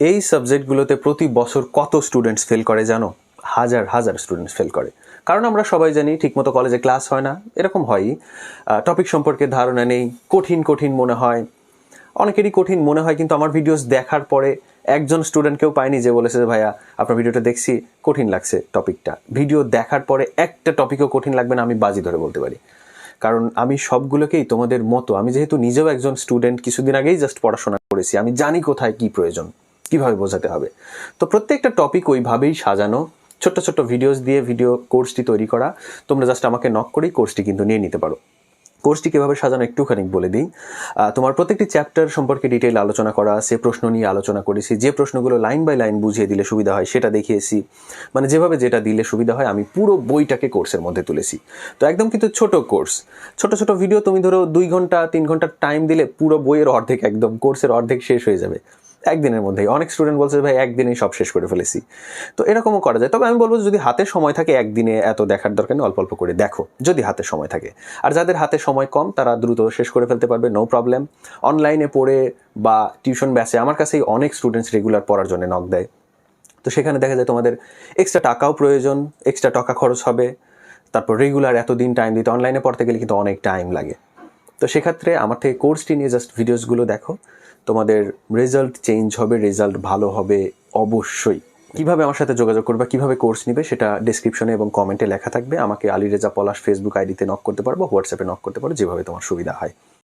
এই সাবজেক্টগুলোতে প্রতি বছর কত স্টুডেন্টস ফেল করে জানো? হাজার হাজার স্টুডেন্টস ফেল করে। কারণ আমরা সবাই জানি ঠিকমতো কলেজে ক্লাস হয় না, এরকম হয়ই। টপিক সম্পর্কে ধারণা নেই, কঠিন কঠিন মনে হয়, অনেকেরই কঠিন মনে হয়। কিন্তু আমার ভিডিওস দেখার পরে একজন স্টুডেন্টকেও পাইনি যে বলেছে যে ভাইয়া আপনার ভিডিওটা দেখছি, কঠিন লাগছে টপিকটা। ভিডিও দেখার পরে একটা টপিকও কঠিন লাগবে না, আমি বাজি ধরে বলতে পারি। কারণ আমি সবগুলোকেই তোমাদের মতো, আমি যেহেতু নিজেও একজন স্টুডেন্ট, কিছুদিন আগেই জাস্ট পড়াশোনা করেছি, আমি জানি কোথায় কি প্রয়োজন, কিভাবে বোঝাতে হবে। তো প্রত্যেকটা টপিক ওইভাবেই সাজানো, ছোট্ট ছোট্ট ভিডিওস দিয়ে ভিডিও কোর্সটি তৈরি করা। তোমরা জাস্ট আমাকে নক করেই কোর্সটি কিন্তু নিয়ে নিতে পারো। কোর্সটি কীভাবে সাজানো একটুখানি বলে দিই। তোমার প্রত্যেকটি চ্যাপ্টার সম্পর্কে ডিটেইল আলোচনা করা আছে, প্রশ্ন নিয়ে আলোচনা করেছি। যে প্রশ্নগুলো লাইন বাই লাইন বুঝিয়ে দিলে সুবিধা হয় সেটা দেখিয়েছি, মানে যেভাবে যেটা দিলে সুবিধা হয় আমি পুরো বইটাকে কোর্সের মধ্যে তুলেছি। তো একদম কিন্তু ছোট কোর্স, ছোট ছোট ভিডিও। তুমি ধরো 2 ঘন্টা 3 ঘন্টা টাইম দিলে পুরো বইয়ের অর্ধেক, একদম কোর্সের অর্ধেক শেষ হয়ে যাবে একদিনের মধ্যেই। অনেক স্টুডেন্ট বলছে ভাই একদিনেই সব শেষ করে ফেলেছি। তো এরকমও করা যায়। তবে আমি বলবো যদি হাতে সময় থাকে একদিনে এত দেখার দরকার নেই, অল্প অল্প করে দেখো যদি হাতে সময় থাকে। আর যাদের হাতে সময় কম তারা দ্রুত শেষ করে ফেলতে পারবে, নো প্রবলেম। অনলাইনে পড়ে বা টিউশন ব্যাচে আমার কাছেই অনেক স্টুডেন্টস রেগুলার পড়ার জন্য নক দেয়। তো সেখানে দেখা যায় তোমাদের এক্সট্রা টাকাও প্রয়োজন, এক্সট্রা টাকা খরচ হবে। তারপর রেগুলার এতদিন টাইম দিতে, অনলাইনে পড়তে গেলে কিন্তু অনেক টাইম লাগে। তো সেক্ষেত্রে আমার থেকে কোর্সটি নিয়ে জাস্ট ভিডিওসগুলো দেখো, তোমাদের রেজাল্ট চেঞ্জ হবে, রেজাল্ট ভালো হবে অবশ্যই। কিভাবে আমার সাথে যোগাযোগ করবে, কিভাবে কোর্স নিবে সেটা ডেসক্রিপশনে এবং কমেন্টে লেখা থাকবে। আমাকে রেজা পলাশ ফেসবুক আইডিতে নক করতে পারবো, হোয়াটসঅ্যাপে নক করতে পারো, যেভাবে তোমার সুবিধা হয়।